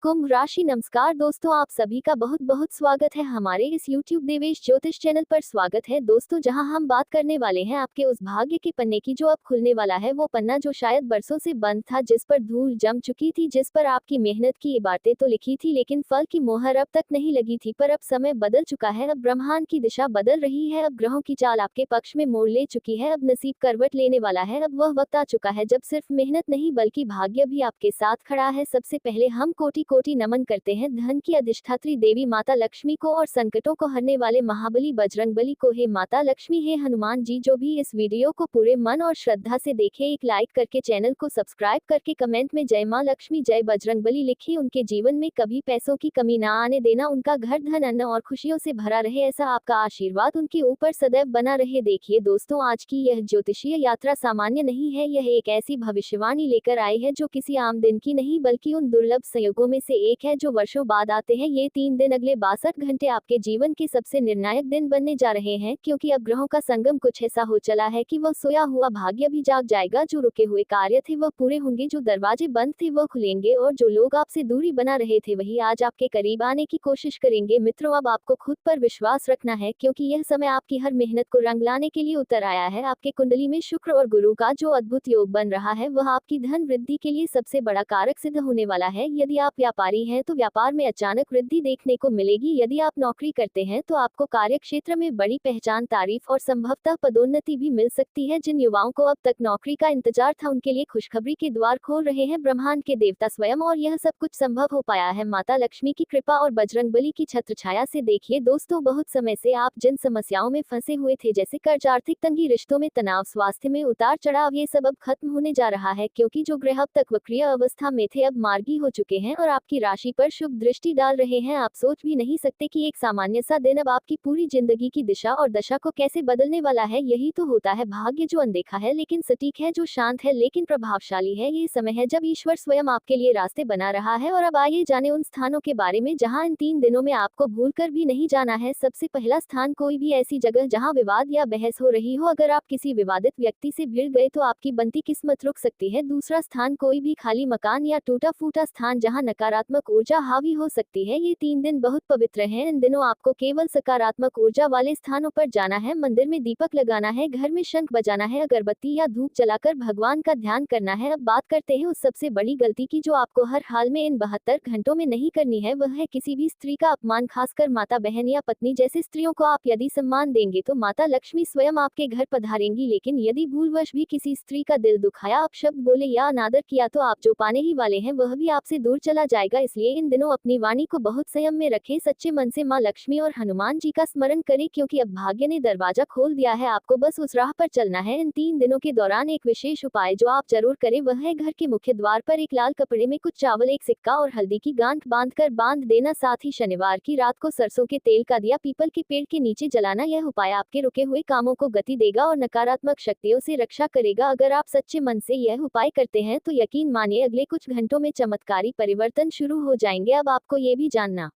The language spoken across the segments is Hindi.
कुंभ राशि। नमस्कार दोस्तों, आप सभी का बहुत बहुत स्वागत है हमारे इस YouTube देवेश ज्योतिष चैनल पर। स्वागत है दोस्तों, जहां हम बात करने वाले हैं आपके उस भाग्य के पन्ने की जो अब खुलने वाला है। वो पन्ना जो शायद बरसों से बंद था, जिस पर धूल जम चुकी थी, जिस पर आपकी मेहनत की इबारतें तो लिखी थी लेकिन फल की मोहर अब तक नहीं लगी थी। पर अब समय बदल चुका है, अब ब्रह्मांड की दिशा बदल रही है, अब ग्रहों की चाल आपके पक्ष में मोड़ ले चुकी है, अब नसीब करवट लेने वाला है। अब वह वक्त आ चुका है जब सिर्फ मेहनत नहीं बल्कि भाग्य भी आपके साथ खड़ा है। सबसे पहले हम कोटि कोटि नमन करते हैं धन की अधिष्ठात्री देवी माता लक्ष्मी को और संकटों को हरने वाले महाबली बजरंगबली को। हे माता लक्ष्मी, हे हनुमान जी, जो भी इस वीडियो को पूरे मन और श्रद्धा से देखे, एक लाइक करके चैनल को सब्सक्राइब करके कमेंट में जय मां लक्ष्मी जय बजरंगबली लिखे। उनके जीवन में कभी पैसों की कमी ना आने देना, उनका घर धन अन्न और खुशियों से भरा रहे, ऐसा आपका आशीर्वाद उनके ऊपर सदैव बना रहे। देखिए दोस्तों, आज की यह ज्योतिषीय यात्रा सामान्य नहीं है, यह एक ऐसी भविष्यवाणी लेकर आई है जो किसी आम दिन की नहीं बल्कि उन दुर्लभ संयोगों में से एक है जो वर्षों बाद आते हैं। ये 3 दिन अगले 62 घंटे आपके जीवन के सबसे निर्णायक दिन बनने जा रहे हैं, क्योंकि अब ग्रहों का संगम कुछ ऐसा हो चला है कि वह सोया हुआ भाग्य भी जाग जाएगा। जो रुके हुए कार्य थे वह पूरे होंगे, जो दरवाजे बंद थे वह खुलेंगे, और जो लोग आपसे दूरी बना रहे थे वही आज आपके करीब आने की कोशिश करेंगे। मित्रों, अब आपको खुद पर विश्वास रखना है, क्योंकि यह समय आपकी हर मेहनत को रंग लाने के लिए उतर आया है। आपके कुंडली में शुक्र और गुरु का जो अद्भुत योग बन रहा है वह आपकी धन वृद्धि के लिए सबसे बड़ा कारक सिद्ध होने वाला है। यदि आप व्यापारी हैं तो व्यापार में अचानक वृद्धि देखने को मिलेगी। यदि आप नौकरी करते हैं तो आपको कार्य क्षेत्र में बड़ी पहचान, तारीफ और संभवतः पदोन्नति भी मिल सकती है। जिन युवाओं को अब तक नौकरी का इंतजार था, उनके लिए खुशखबरी के द्वार खोल रहे हैं ब्रह्मांड के देवता स्वयं, और यह सब कुछ संभव हो पाया है माता लक्ष्मी की कृपा और बजरंगबली की छत्र छाया से। देखिए दोस्तों, बहुत समय से आप जिन समस्याओं में फंसे हुए थे, जैसे कर्ज, आर्थिक तंगी, रिश्तों में तनाव, स्वास्थ्य में उतार चढ़ाव, ये सब अब खत्म होने जा रहा है, क्योंकि जो ग्रह अब तक वक्रीय अवस्था में थे अब मार्गी हो चुके हैं और आपकी राशि पर शुभ दृष्टि डाल रहे हैं। आप सोच भी नहीं सकते कि एक सामान्य सा दिन अब आपकी पूरी जिंदगी की दिशा और दशा को कैसे बदलने वाला है। यही तो होता है भाग्य, जो अनदेखा है लेकिन सटीक है, जो शांत है लेकिन प्रभावशाली है। ये समय है जब ईश्वर स्वयं आपके लिए रास्ते बना रहा है। और अब आइए जाने उन स्थानों के बारे में जहां इन 3 दिनों में आपको भूल कर भी नहीं जाना है। सबसे पहला स्थान, कोई भी ऐसी जगह जहां विवाद या बहस हो रही हो। अगर आप किसी विवादित व्यक्ति से भिड़ गए तो आपकी बनती किस्मत रुक सकती है। दूसरा स्थान, कोई भी खाली मकान या टूटा फूटा स्थान जहां नकारात्मक ऊर्जा हावी हो सकती है। ये 3 दिन बहुत पवित्र हैं। इन दिनों आपको केवल सकारात्मक ऊर्जा वाले स्थानों पर जाना है, मंदिर में दीपक लगाना है, घर में शंख बजाना है, अगरबत्ती या धूप जलाकर भगवान का ध्यान करना है। अब बात करते हैं उस सबसे बड़ी गलती की जो आपको हर हाल में इन 72 घंटों में नहीं करनी है। वह है किसी भी स्त्री का अपमान, खासकर माता, बहन या पत्नी जैसी स्त्रियों को। आप यदि सम्मान देंगे तो माता लक्ष्मी स्वयं आपके घर पधारेंगी, लेकिन यदि भूलवश भी किसी स्त्री का दिल दुखाया, अपशब्द बोले या अनादर किया तो आप जो पाने ही वाले हैं वह भी आपसे दूर चला जाएगा। इसलिए इन दिनों अपनी वाणी को बहुत संयम में रखें, सच्चे मन से मां लक्ष्मी और हनुमान जी का स्मरण करें, क्योंकि अब भाग्य ने दरवाजा खोल दिया है। आपको बस उस राह पर चलना है। इन 3 दिनों के दौरान एक विशेष उपाय जो आप जरूर करें वह है घर के मुख्य द्वार पर एक लाल कपड़े में कुछ चावल, एक सिक्का और हल्दी की गांठ बांध देना। साथ ही शनिवार की रात को सरसों के तेल का दिया पीपल के पेड़ के नीचे जलाना। यह उपाय आपके रुके हुए कामों को गति देगा और नकारात्मक शक्तियों से रक्षा करेगा। अगर आप सच्चे मन से यह उपाय करते हैं तो यकीन मानिए अगले कुछ घंटों में चमत्कारी परिवर्तन शुरू हो जाएंगे। अब आपको ये भी जानना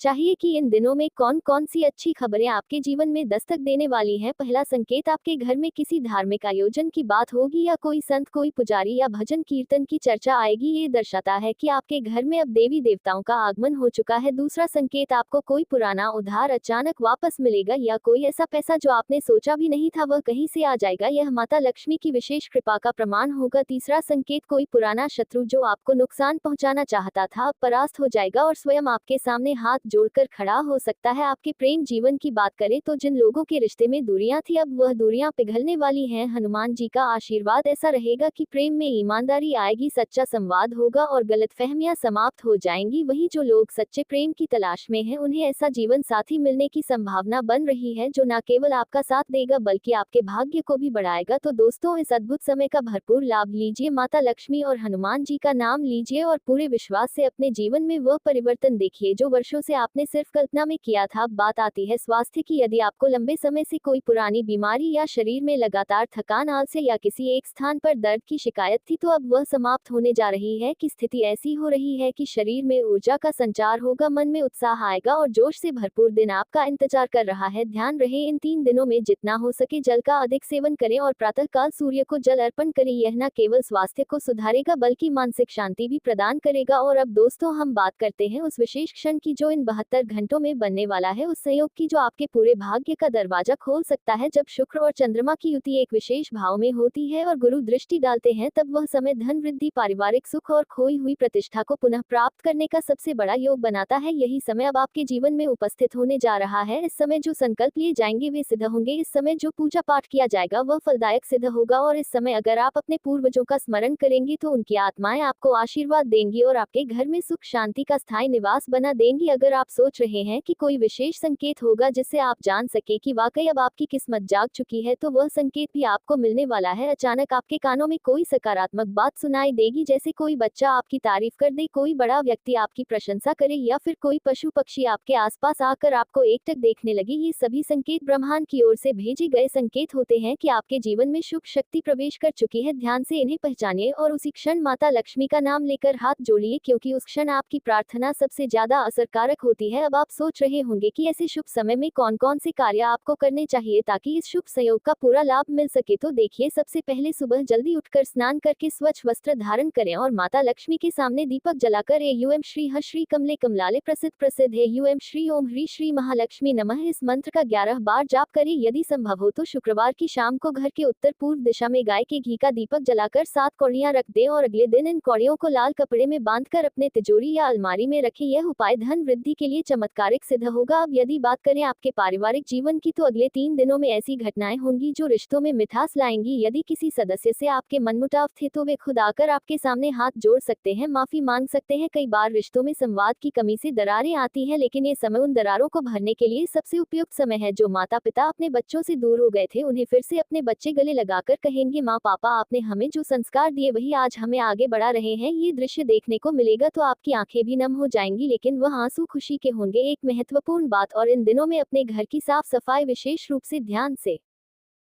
चाहिए कि इन दिनों में कौन कौन सी अच्छी खबरें आपके जीवन में दस्तक देने वाली हैं। पहला संकेत, आपके घर में किसी धार्मिक आयोजन की बात होगी या कोई संत, कोई पुजारी या भजन कीर्तन की चर्चा आएगी। ये दर्शाता है कि आपके घर में अब देवी देवताओं का आगमन हो चुका है। दूसरा संकेत, आपको कोई पुराना उधार अचानक वापस मिलेगा या कोई ऐसा पैसा जो आपने सोचा भी नहीं था वह कहीं से आ जाएगा। यह माता लक्ष्मी की विशेष कृपा का प्रमाण होगा। तीसरा संकेत, कोई पुराना शत्रु जो आपको नुकसान पहुंचाना चाहता था अब परास्त हो जाएगा और स्वयं आपके सामने हाथ जोड़कर खड़ा हो सकता है। आपके प्रेम जीवन की बात करें तो जिन लोगों के रिश्ते में दूरियां थी अब वह दूरियां पिघलने वाली हैं। हनुमान जी का आशीर्वाद ऐसा रहेगा कि प्रेम में ईमानदारी आएगी, सच्चा संवाद होगा और गलतफहमियां समाप्त हो जाएंगी। वहीं जो लोग सच्चे प्रेम की तलाश में हैं उन्हें ऐसा जीवन साथी मिलने की संभावना बन रही है जो न केवल आपका साथ देगा बल्कि आपके भाग्य को भी बढ़ाएगा। तो दोस्तों, इस अद्भुत समय का भरपूर लाभ लीजिए, माता लक्ष्मी और हनुमान जी का नाम लीजिए और पूरे विश्वास से अपने जीवन में वह परिवर्तन देखिए जो वर्षों से आपने सिर्फ कल्पना में किया था। अब बात आती है स्वास्थ्य की। यदि आपको लंबे समय से कोई पुरानी बीमारी या शरीर में लगातार थकान, आलस्य या किसी एक स्थान पर दर्द की शिकायत थी, तो अब वह समाप्त होने जा रही है। कि स्थिति ऐसी हो रही है कि शरीर में ऊर्जा का संचार होगा, मन में उत्साह आएगा और जोश से भरपूर दिन आपका इंतजार कर रहा है। ध्यान रहे, इन 3 दिनों में जितना हो सके जल का अधिक सेवन करें और प्रातःकाल सूर्य को जल अर्पण करें। यह न केवल स्वास्थ्य को सुधारेगा बल्कि मानसिक शांति भी प्रदान करेगा। और अब दोस्तों, हम बात करते हैं उस विशेष क्षण की जो इन 72 घंटों में बनने वाला है, उस संयोग की जो आपके पूरे भाग्य का दरवाजा खोल सकता है। जब शुक्र और चंद्रमा की युति एक विशेष भाव में होती है और गुरु दृष्टि डालते हैं, तब वह समय धन वृद्धि, पारिवारिक सुख और खोई हुई प्रतिष्ठा को पुनः प्राप्त करने का सबसे बड़ा योग बनाता है। यही समय अब आपके जीवन में उपस्थित होने जा रहा है। इस समय जो संकल्प लिए जाएंगे वे सिद्ध होंगे। इस समय जो पूजा पाठ किया जाएगा वह फलदायक सिद्ध होगा। और इस समय अगर आप अपने पूर्वजों का स्मरण करेंगे तो उनकी आत्माएं आपको आशीर्वाद देंगी और आपके घर में सुख शांति का स्थायी निवास बना देंगी। अगर आप सोच रहे हैं कि कोई विशेष संकेत होगा जिससे आप जान सके कि वाकई अब आपकी किस्मत जाग चुकी है, तो वह संकेत भी आपको मिलने वाला है। अचानक आपके कानों में कोई सकारात्मक बात सुनाई देगी, जैसे कोई बच्चा आपकी तारीफ कर दे, कोई बड़ा व्यक्ति आपकी प्रशंसा करे या फिर कोई पशु पक्षी आपके आसपास आकर आपको एकटक देखने लगे। ये सभी संकेत ब्रह्मांड की ओर से भेजे गए संकेत होते हैं कि आपके जीवन में शुभ शक्ति प्रवेश कर चुकी है। ध्यान से इन्हें पहचानिए और उसी क्षण माता लक्ष्मी का नाम लेकर हाथ जोड़िए, क्योंकि उस क्षण आपकी प्रार्थना सबसे ज्यादा असरकारक होती है। अब आप सोच रहे होंगे कि ऐसे शुभ समय में कौन कौन से कार्य आपको करने चाहिए ताकि इस शुभ संयोग का पूरा लाभ मिल सके। तो देखिए, सबसे पहले सुबह जल्दी उठकर स्नान करके स्वच्छ वस्त्र धारण करें और माता लक्ष्मी के सामने दीपक जलाकर एयूएम श्री ह श्री कमले कमलाले प्रसिद्ध एयूएम श्री ओम ह्री श्री महालक्ष्मी नमः इस मंत्र का 11 बार जाप करें। यदि संभव हो तो शुक्रवार की शाम को घर के उत्तर पूर्व दिशा में गाय के घी का दीपक जलाकर 7 कौड़ियां रख दें और अगले दिन इन कौड़ियों को लाल कपड़े में बांधकर अपने तिजोरी या अलमारी में रखें। यह उपाय धन वृद्धि के लिए चमत्कारिक सिद्ध होगा। अब यदि बात करें आपके पारिवारिक जीवन की, तो अगले 3 दिनों में ऐसी घटनाएं होंगी जो रिश्तों में मिठास लाएंगी। यदि किसी सदस्य से आपके मनमुटाव थे तो वे खुद आकर आपके सामने हाथ जोड़ सकते हैं, माफी मांग सकते हैं। कई बार रिश्तों में संवाद की कमी से दरारें आती हैं, लेकिन ये समय उन दरारों को भरने के लिए सबसे उपयुक्त समय है। जो माता पिता अपने बच्चों से दूर हो गए थे, उन्हें फिर से अपने बच्चे गले लगाकर कहेंगे, माँ पापा आपने हमें जो संस्कार दिए वही आज हमें आगे बढ़ा रहे हैं। ये दृश्य देखने को मिलेगा तो आपकी आंखें भी नम हो जाएंगी, लेकिन वह आंसू खुशी के होंगे। एक महत्वपूर्ण बात और इन दिनों में अपने घर की साफ सफाई विशेष रूप से ध्यान से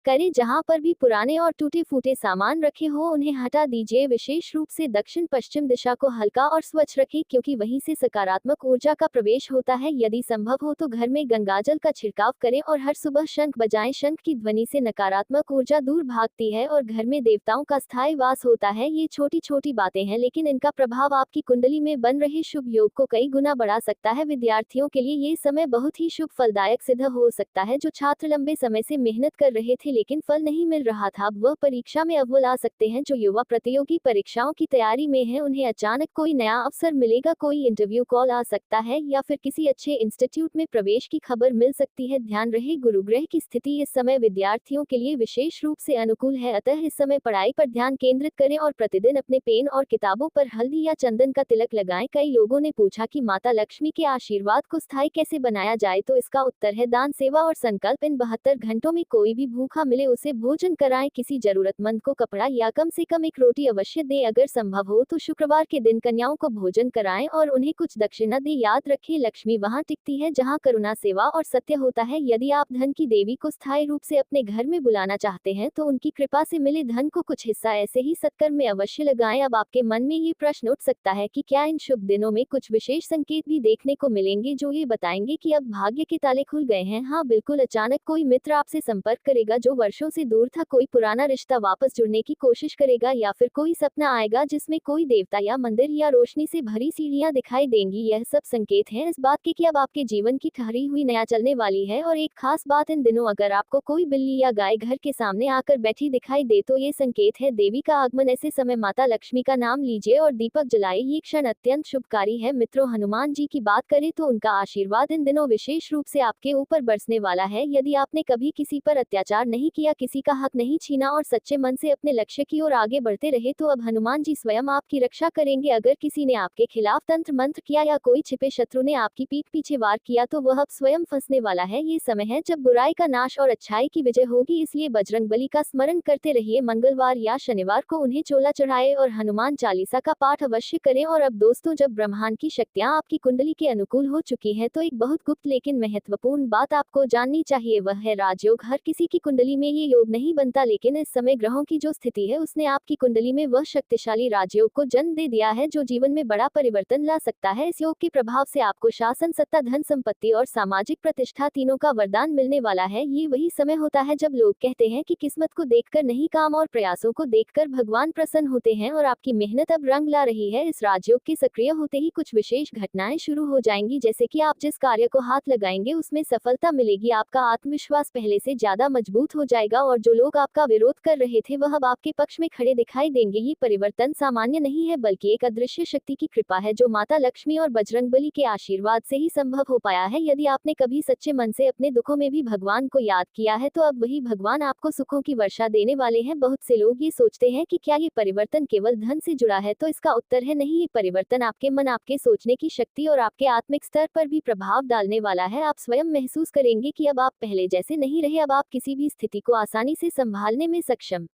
करें। जहां पर भी पुराने और टूटे फूटे सामान रखे हो उन्हें हटा दीजिए। विशेष रूप से दक्षिण पश्चिम दिशा को हल्का और स्वच्छ रखें, क्योंकि वहीं से सकारात्मक ऊर्जा का प्रवेश होता है। यदि संभव हो तो घर में गंगाजल का छिड़काव करें और हर सुबह शंख बजाएं। शंख की ध्वनि से नकारात्मक ऊर्जा दूर भागती है और घर में देवताओं का स्थायी वास होता है। ये छोटी छोटी बातें हैं, लेकिन इनका प्रभाव आपकी कुंडली में बन रहे शुभ योग को कई गुना बढ़ा सकता है। विद्यार्थियों के लिए ये समय बहुत ही शुभ फलदायक सिद्ध हो सकता है। जो छात्र लंबे समय से मेहनत कर रहे थे लेकिन फल नहीं मिल रहा था, अब वह परीक्षा में अव्वल आ सकते हैं। जो युवा प्रतियोगी परीक्षाओं की तैयारी में हैं, उन्हें अचानक कोई नया अवसर मिलेगा, कोई इंटरव्यू कॉल आ सकता है या फिर किसी अच्छे इंस्टीट्यूट में प्रवेश की खबर मिल सकती है। ध्यान रहे, गुरुग्रह की स्थिति इस समय विद्यार्थियों के लिए विशेष रूप से अनुकूल है, अतः इस समय पढ़ाई पर ध्यान केंद्रित करें और प्रतिदिन अपने पेन और किताबों पर हल्दी या चंदन का तिलक लगाएं। कई लोगों ने पूछा कि माता लक्ष्मी के आशीर्वाद को स्थायी कैसे बनाया जाए, तो इसका उत्तर है दान, सेवा और संकल्प। इन 72 घंटों में कोई भी भूखा मिले उसे भोजन कराएं, किसी जरूरतमंद को कपड़ा या कम से कम एक रोटी अवश्य दें। अगर संभव हो तो शुक्रवार के दिन कन्याओं को भोजन कराएं और उन्हें कुछ दक्षिणा दें। याद रखें, लक्ष्मी वहां टिकती है जहां करुणा, सेवा और सत्य होता है। यदि आप धन की देवी को स्थायी रूप से अपने घर में बुलाना चाहते हैं तो उनकी कृपा से मिले धन को कुछ हिस्सा ऐसे ही सत्कर्म में अवश्य लगाएं। अब आपके मन में ये प्रश्न उठ सकता है कि क्या इन शुभ दिनों में कुछ विशेष संकेत भी देखने को मिलेंगे जो ये बताएंगे कि अब भाग्य के ताले खुल गए हैं? हाँ बिल्कुल, अचानक कोई मित्र आपसे संपर्क करेगा जो वर्षों से दूर था, कोई पुराना रिश्ता वापस जुड़ने की कोशिश करेगा या फिर कोई सपना आएगा जिसमें कोई देवता या मंदिर या रोशनी से भरी सीढ़ियां दिखाई देंगी। यह सब संकेत हैं इस बात के कि अब आपके जीवन की ठहरी हुई नया चलने वाली है। और एक खास बात, इन दिनों अगर आपको कोई बिल्ली या गाय घर के सामने आकर बैठी दिखाई दे तो ये संकेत है देवी का आगमन। ऐसे समय माता लक्ष्मी का नाम लीजिए और दीपक जलाइए, ये क्षण अत्यंत शुभकारी है। मित्रों, हनुमान जी की बात करें तो उनका आशीर्वाद इन दिनों विशेष रूप से आपके ऊपर बरसने वाला है। यदि आपने कभी किसी पर अत्याचार नहीं नहीं किया, किसी का हक नहीं छीना और सच्चे मन से अपने लक्ष्य की ओर आगे बढ़ते रहे तो अब हनुमान जी स्वयं आपकी रक्षा करेंगे। अगर किसी ने आपके खिलाफ तंत्र मंत्र किया या कोई छिपे शत्रु ने आपकी पीठ पीछे वार किया तो वह अब स्वयं फंसने वाला है। ये समय है जब बुराई का नाश और अच्छाई की विजय होगी, इसलिए बजरंगबली का स्मरण करते रहिए। मंगलवार या शनिवार को उन्हें चोला चढ़ाए और हनुमान चालीसा का पाठ अवश्य करें। और अब दोस्तों, जब ब्रह्मांड की शक्तियां आपकी कुंडली के अनुकूल हो चुकी है तो एक बहुत गुप्त लेकिन महत्वपूर्ण बात आपको जाननी चाहिए, वह है राजयोग। हर किसी की कुंडली में ये योग नहीं बनता, लेकिन इस समय ग्रहों की जो स्थिति है उसने आपकी कुंडली में वह शक्तिशाली राजयोग को जन्म दे दिया है जो जीवन में बड़ा परिवर्तन ला सकता है। इस योग के प्रभाव से आपको शासन, सत्ता, धन संपत्ति और सामाजिक प्रतिष्ठा तीनों का वरदान मिलने वाला है। ये वही समय होता है जब लोग कहते हैं कि किस्मत को देखकर नहीं, काम और प्रयासों को देखकर भगवान प्रसन्न होते हैं और आपकी मेहनत अब रंग ला रही है। इस राजयोग के सक्रिय होते ही कुछ विशेष घटनाएं शुरू हो जाएंगी, जैसे कि आप जिस कार्य को हाथ लगाएंगे उसमें सफलता मिलेगी, आपका आत्मविश्वास पहले से ज्यादा मजबूत हो जाएगा और जो लोग आपका विरोध कर रहे थे वह अब आपके पक्ष में खड़े दिखाई देंगे। ये परिवर्तन सामान्य नहीं है बल्कि एक अदृश्य शक्ति की कृपा है जो माता लक्ष्मी और बजरंगबली के आशीर्वाद से ही संभव हो पाया है। यदि आपने कभी सच्चे मन से अपने दुखों में भी भगवान को याद किया है तो अब वही भगवान आपको सुखों की वर्षा देने वाले हैं। बहुत से लोग ये सोचते हैं कि क्या ये परिवर्तन केवल धन से जुड़ा है, तो इसका उत्तर है नहीं। ये परिवर्तन आपके मन, आपके सोचने की शक्ति और आपके आत्मिक स्तर पर भी प्रभाव डालने वाला है। आप स्वयं महसूस करेंगे कि अब आप पहले जैसे नहीं रहे, अब आप किसी भी स्थिति को आसानी से संभालने में सक्षम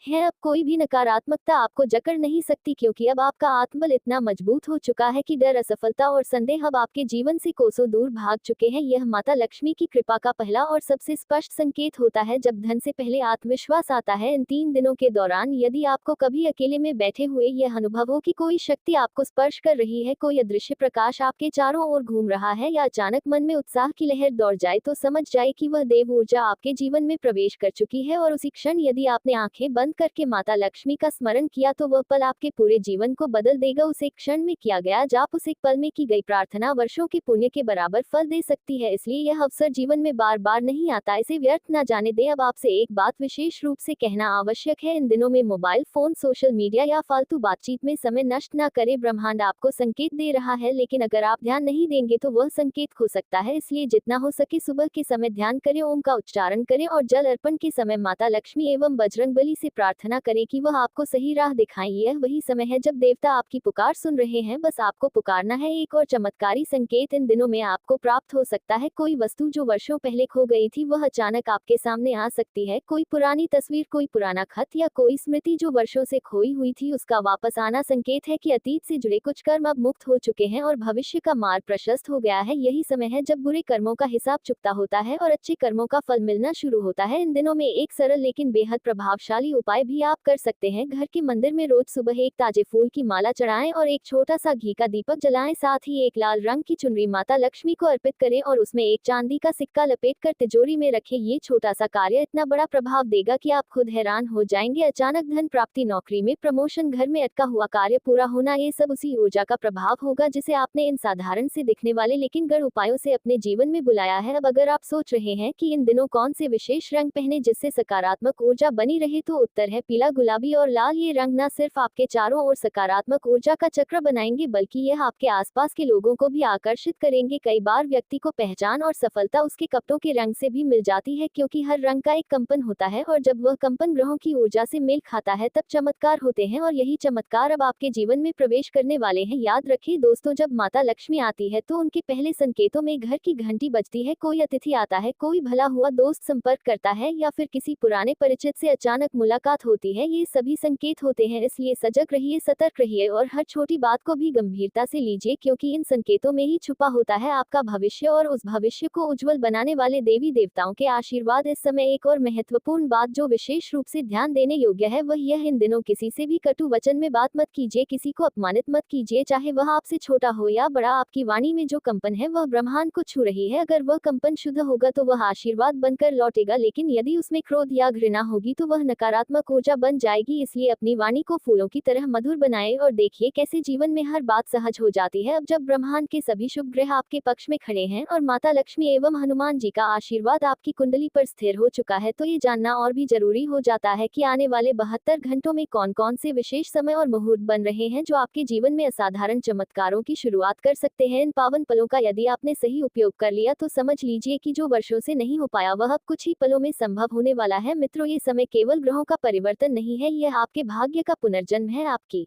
है। अब कोई भी नकारात्मकता आपको जकड़ नहीं सकती, क्योंकि अब आपका आत्मबल इतना मजबूत हो चुका है कि डर, असफलता और संदेह अब आपके जीवन से कोसों दूर भाग चुके हैं। यह माता लक्ष्मी की कृपा का पहला और सबसे स्पष्ट संकेत होता है जब धन से पहले आत्मविश्वास आता है। इन 3 दिनों के दौरान यदि आपको कभी अकेले में बैठे हुए यह अनुभव हो कि कोई शक्ति आपको स्पर्श कर रही है, कोई अदृश्य प्रकाश आपके चारों ओर घूम रहा है या अचानक मन में उत्साह की लहर दौड़ जाए, तो समझ जाए कि वह देव ऊर्जा आपके जीवन में प्रवेश कर चुकी है। और उसी क्षण यदि आपने आंखें बंद करके माता लक्ष्मी का स्मरण किया तो वह पल आपके पूरे जीवन को बदल देगा। उसे क्षण में किया गया जाप, उस एक पल में की गई प्रार्थना वर्षों के पुण्य के बराबर फल दे सकती है। इसलिए यह अवसर जीवन में बार बार नहीं आता, इसे व्यर्थ न जाने दें। अब आपसे एक बात विशेष रूप से कहना आवश्यक है, इन दिनों में मोबाइल फोन, सोशल मीडिया या फालतू बातचीत में समय नष्ट न करें। ब्रह्मांड आपको संकेत दे रहा है, लेकिन अगर आप ध्यान नहीं देंगे तो वह संकेत खो सकता है। इसलिए जितना हो सके सुबह के समय ध्यान करें, ओम का उच्चारण करें और जल अर्पण के समय माता लक्ष्मी एवं बजरंगबली से प्रार्थना करें कि वह आपको सही राह दिखाएं। यह वही समय है जब देवता आपकी पुकार सुन रहे हैं, बस आपको पुकारना है। एक और चमत्कारी संकेत इन दिनों में आपको प्राप्त हो सकता है। कोई वस्तु जो वर्षों पहले खो गई थी वह अचानक आपके सामने आ सकती है। कोई पुरानी तस्वीर, कोई पुराना खत या कोई स्मृति जो वर्षों से खोई हुई थी, उसका वापस आना संकेत है कि अतीत से जुड़े कुछ कर्म अब मुक्त हो चुके हैं और भविष्य का मार्ग प्रशस्त हो गया है। यही समय है जब बुरे कर्मों का हिसाब चुकता होता है और अच्छे कर्मों का फल मिलना शुरू होता है। इन दिनों में एक सरल लेकिन बेहद प्रभावशाली उपाय भी आप कर सकते हैं। घर के मंदिर में रोज सुबह एक ताजे फूल की माला चढ़ाएं और एक छोटा सा घी का दीपक जलाएं। साथ ही एक लाल रंग की चुनरी माता लक्ष्मी को अर्पित करें और उसमें एक चांदी का सिक्का लपेट कर तिजोरी में रखें। ये छोटा सा कार्य इतना बड़ा प्रभाव देगा कि आप खुद हैरान हो जाएंगे। अचानक धन प्राप्ति, नौकरी में प्रमोशन, घर में अटका हुआ कार्य पूरा होना, ये सब उसी ऊर्जा का प्रभाव होगा जिसे आपने इन साधारण से दिखने वाले लेकिन गढ़ उपायों से अपने जीवन में बुलाया है। अब अगर आप सोच रहे हैं कि इन दिनों कौन से विशेष रंग पहने जिससे सकारात्मक ऊर्जा बनी रहे, तो उत्तर है पीला, गुलाबी और लाल। ये रंग न सिर्फ आपके चारों ओर सकारात्मक ऊर्जा का चक्र बनाएंगे बल्कि यह आपके आसपास के लोगों को भी आकर्षित करेंगे। कई बार व्यक्ति को पहचान और सफलता उसके कपड़ों के रंग से भी मिल जाती है, क्योंकि हर रंग का एक कंपन होता है और जब वह कंपन ग्रहों की ऊर्जा से मेल खाता है तब चमत्कार होते हैं और यही चमत्कार अब आपके जीवन में प्रवेश करने वाले हैं। याद रखिए दोस्तों, जब माता लक्ष्मी आती है तो उनके पहले संकेतों में घर की घंटी बजती है, कोई अतिथि आता है, कोई भला हुआ दोस्त संपर्क करता है या फिर किसी पुराने परिचित से अचानक मुलाकात होती है। ये सभी संकेत होते हैं, इसलिए सजग रहिए, सतर्क रहिए और हर छोटी बात को भी गंभीरता से लीजिए, क्योंकि इन संकेतों में ही छुपा होता है आपका भविष्य और उस भविष्य को उज्जवल बनाने वाले देवी देवताओं के आशीर्वाद। इस समय एक और महत्वपूर्ण बात जो विशेष रूप से ध्यान देने योग्य है वह यह, इन दिनों किसी से भी कटु वचन में बात मत कीजिए, किसी को अपमानित मत कीजिए, चाहे वह आपसे छोटा हो या बड़ा। आपकी वाणी में जो कंपन है वह ब्रह्मांड को छू रही है। अगर वह कंपन शुद्ध होगा तो वह आशीर्वाद बनकर लौटेगा, लेकिन यदि उसमें क्रोध या घृणा होगी तो वह नकारात्मक सकारात्मक ऊर्जा बन जाएगी। इसलिए अपनी वाणी को फूलों की तरह मधुर बनाएं और देखिए कैसे जीवन में हर बात सहज हो जाती है। अब जब ब्रह्मांड के सभी शुभ ग्रह आपके पक्ष में खड़े हैं और माता लक्ष्मी एवं हनुमान जी का आशीर्वाद आपकी कुंडली पर स्थिर हो चुका है, तो ये जानना और भी जरूरी हो जाता है कि आने वाले 72 घंटों में कौन कौन से विशेष समय और मुहूर्त बन रहे हैं जो आपके जीवन में असाधारण चमत्कारों की शुरुआत कर सकते हैं। इन पावन पलों का यदि आपने सही उपयोग कर लिया तो समझ लीजिए कि जो वर्षों से नहीं हो पाया वह अब कुछ ही पलों में संभव होने वाला है। मित्रों, ये समय केवल ग्रहों का परिवर्तन नहीं है, यह आपके भाग्य का पुनर्जन्म है। आपकी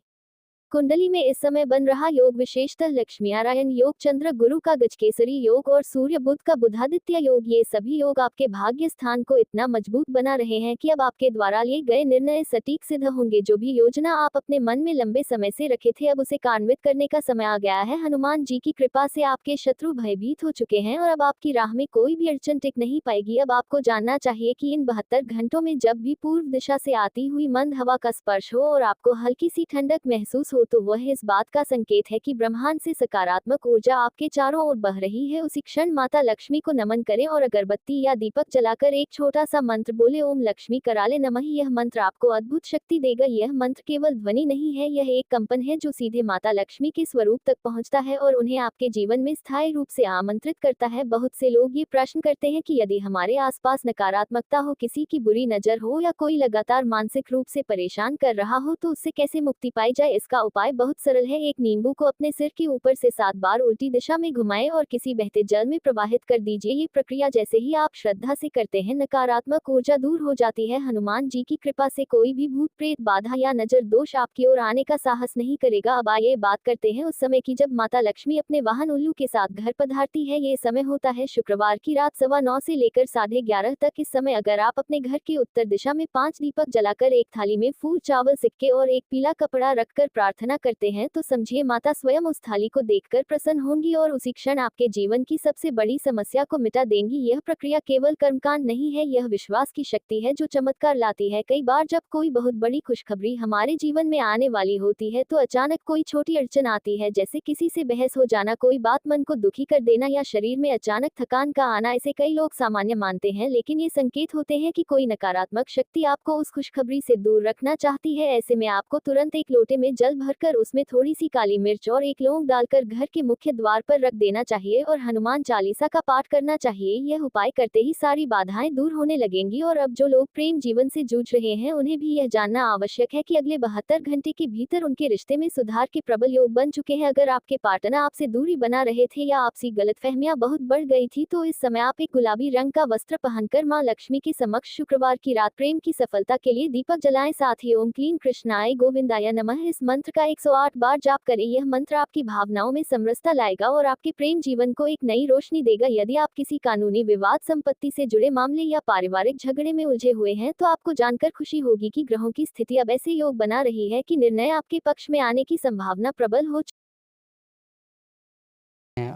कुंडली में इस समय बन रहा योग विशेषतः लक्ष्मी नारायण योग, चंद्र गुरु का गजकेसरी योग और सूर्य बुध का बुधादित्य योग, ये सभी योग आपके भाग्य स्थान को इतना मजबूत बना रहे हैं कि अब आपके द्वारा लिए गए निर्णय सटीक सिद्ध होंगे। जो भी योजना आप अपने मन में लंबे समय से रखे थे, अब उसे कार्यान्वित करने का समय आ गया है। हनुमान जी की कृपा से आपके शत्रु भयभीत हो चुके हैं और अब आपकी राह में कोई भी अड़चन टिक नहीं पाएगी। अब आपको जानना चाहिए कि इन 72 घंटों में जब भी पूर्व दिशा से आती हुई मंद हवा का स्पर्श हो और आपको हल्की सी ठंडक महसूस तो वह इस बात का संकेत है कि ब्रह्मांड से सकारात्मक ऊर्जा आपके चारों ओर बह रही है। उसी क्षण माता लक्ष्मी को नमन करें और अगरबत्ती या दीपक जलाकर एक छोटा सा मंत्र बोले, ओम लक्ष्मी कराले नमः। यह मंत्र आपको अद्भुत शक्ति देगा। यह मंत्र केवल ध्वनि नहीं है, यह एक कंपन है जो सीधे माता लक्ष्मी के स्वरूप तक पहुंचता है और उन्हें आपके जीवन में स्थायी रूप से आमंत्रित करता है। बहुत से लोग ये प्रश्न करते हैं कि यदि हमारे आसपास नकारात्मकता हो, किसी की बुरी नजर हो या कोई लगातार मानसिक रूप से परेशान कर रहा हो, तो उससे कैसे मुक्ति पाई जाए। इसका उपाय बहुत सरल है। एक नींबू को अपने सिर के ऊपर से 7 बार उल्टी दिशा में घुमाएं और किसी बहते जल में प्रवाहित कर दीजिए। ये प्रक्रिया जैसे ही आप श्रद्धा से करते हैं, नकारात्मक ऊर्जा दूर हो जाती है। हनुमान जी की कृपा से कोई भी भूत प्रेत बाधा या नजर दोष आपकी ओर आने का साहस नहीं करेगा। अब आइए बात करते हैं उस समय की जब माता लक्ष्मी अपने वाहन उल्लू के साथ घर पधारती है। ये समय होता है शुक्रवार की रात 9:15 से लेकर 11:30 तक। इस समय अगर आप अपने घर की उत्तर दिशा में 5 दीपक जलाकर एक थाली में फूल, चावल, सिक्के और एक पीला कपड़ा रखकर प्रार्थना करते हैं तो समझिए माता स्वयं उस थाली को देखकर प्रसन्न होंगी और उसी क्षण आपके जीवन की सबसे बड़ी समस्या को मिटा देंगी। यह प्रक्रिया केवल कर्मकांड नहीं है, यह विश्वास की शक्ति है जो चमत्कार लाती है। कई बार जब कोई बहुत बड़ी खुशखबरी हमारे जीवन में आने वाली होती है तो अचानक कोई छोटी अड़चन आती है, जैसे किसी से बहस हो जाना, कोई बात मन को दुखी कर देना या शरीर में अचानक थकान का आना। इसे कई लोग सामान्य मानते हैं, लेकिन ये संकेत होते हैं कि कोई नकारात्मक शक्ति आपको उस खुशखबरी से दूर रखना चाहती है। ऐसे में आपको तुरंत एक लोटे में जल भरकर उसमें थोड़ी सी काली मिर्च और एक लौंग डालकर घर के मुख्य द्वार पर रख देना चाहिए और हनुमान चालीसा का पाठ करना चाहिए। यह उपाय करते ही सारी बाधाएं दूर होने लगेंगी। और अब जो लोग प्रेम जीवन से जूझ रहे हैं, उन्हें भी यह जानना आवश्यक है कि अगले 72 घंटे के भीतर उनके रिश्ते में सुधार के प्रबल योग बन चुके हैं। अगर आपके पार्टनर आपसे दूरी बना रहे थे या आपसी गलतफहमियां बहुत बढ़ गई थी, तो इस समय आप एक गुलाबी रंग का वस्त्र पहनकर मां लक्ष्मी के समक्ष शुक्रवार की रात प्रेम की सफलता के लिए दीपक जलाएं। साथ ही ओम क्लीं कृष्णाय गोविंदाय नमः इस मंत्र का 108 बार जाप करें। यह मंत्र आपकी भावनाओं में समरसता लाएगा और आपके प्रेम जीवन को एक नई रोशनी देगा। यदि आप किसी कानूनी विवाद, संपत्ति से जुड़े मामले या पारिवारिक झगड़े में उलझे हुए हैं, तो आपको जानकर खुशी होगी कि ग्रहों की स्थिति अब ऐसे योग बना रही है कि निर्णय आपके पक्ष में आने की संभावना प्रबल हो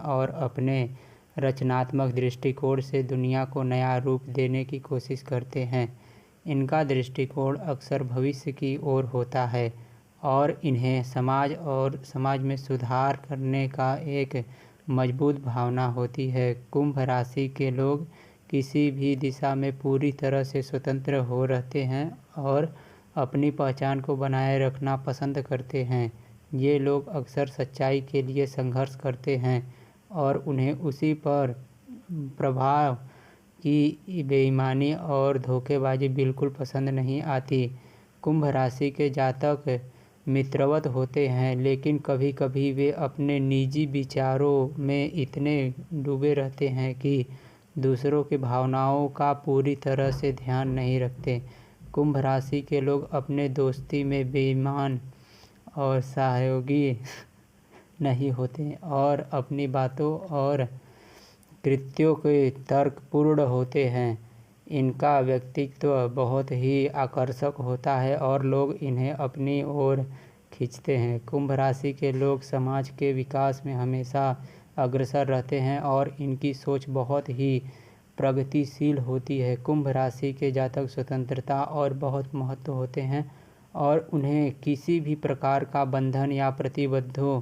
और अपने रचनात्मक दृष्टिकोण से दुनिया को नया रूप देने की कोशिश करते हैं। इनका दृष्टिकोण अक्सर भविष्य की ओर होता है और इन्हें समाज में सुधार करने का एक मजबूत भावना होती है। कुंभ राशि के लोग किसी भी दिशा में पूरी तरह से स्वतंत्र हो रहते हैं और अपनी पहचान को बनाए रखना पसंद करते हैं। ये लोग अक्सर सच्चाई के लिए संघर्ष करते हैं और उन्हें उसी पर प्रभाव की बेईमानी और धोखेबाजी बिल्कुल पसंद नहीं आती। कुंभ राशि के जातक मित्रवत होते हैं, लेकिन कभी कभी वे अपने निजी विचारों में इतने डूबे रहते हैं कि दूसरों की भावनाओं का पूरी तरह से ध्यान नहीं रखते। कुंभ राशि के लोग अपने दोस्ती में बेईमान और सहयोगी नहीं होते और अपनी बातों और कृत्यों के तर्कपूर्ण होते हैं। इनका व्यक्तित्व बहुत ही आकर्षक होता है और लोग इन्हें अपनी ओर खींचते हैं। कुंभ राशि के लोग समाज के विकास में हमेशा अग्रसर रहते हैं और इनकी सोच बहुत ही प्रगतिशील होती है। कुंभ राशि के जातक स्वतंत्रता और बहुत महत्व होते हैं और उन्हें किसी भी प्रकार का बंधन या प्रतिबद्धों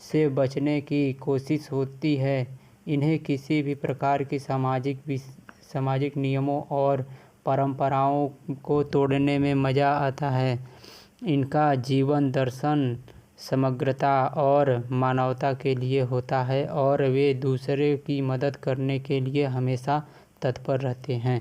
से बचने की कोशिश होती है। इन्हें किसी भी प्रकार की सामाजिक नियमों और परंपराओं को तोड़ने में मज़ा आता है। इनका जीवन दर्शन समग्रता और मानवता के लिए होता है और वे दूसरे की मदद करने के लिए हमेशा तत्पर रहते हैं।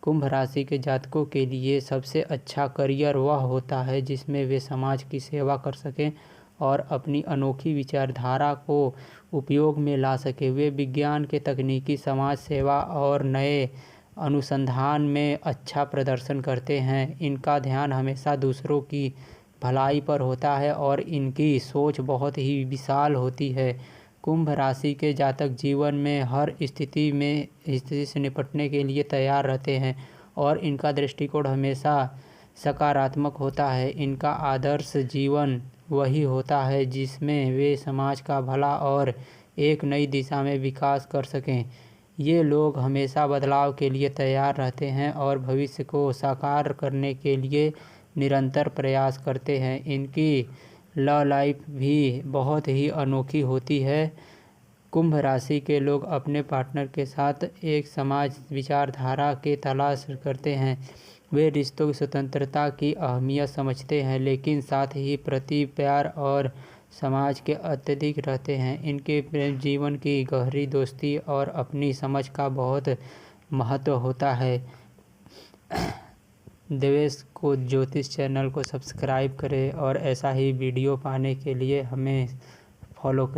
कुंभ राशि के जातकों के लिए सबसे अच्छा करियर वह होता है जिसमें वे समाज की सेवा कर सकें और अपनी अनोखी विचारधारा को उपयोग में ला सकें। वे विज्ञान के तकनीकी, समाज सेवा और नए अनुसंधान में अच्छा प्रदर्शन करते हैं। इनका ध्यान हमेशा दूसरों की भलाई पर होता है और इनकी सोच बहुत ही विशाल होती है। कुंभ राशि के जातक जीवन में हर स्थिति से निपटने के लिए तैयार रहते हैं और इनका दृष्टिकोण हमेशा सकारात्मक होता है। इनका आदर्श जीवन वही होता है जिसमें वे समाज का भला और एक नई दिशा में विकास कर सकें। ये लोग हमेशा बदलाव के लिए तैयार रहते हैं और भविष्य को साकार करने के लिए निरंतर प्रयास करते हैं। इनकी लव लाइफ भी बहुत ही अनोखी होती है। कुंभ राशि के लोग अपने पार्टनर के साथ एक समाज विचारधारा के तलाश करते हैं। वे रिश्तों की स्वतंत्रता की अहमियत समझते हैं लेकिन साथ ही प्रति प्यार और समाज के अत्यधिक रहते हैं। इनके प्रेम जीवन की गहरी दोस्ती और अपनी समझ का बहुत महत्व होता है। देवेश को ज्योतिष चैनल को सब्सक्राइब करें और ऐसा ही वीडियो पाने के लिए हमें फॉलो करें।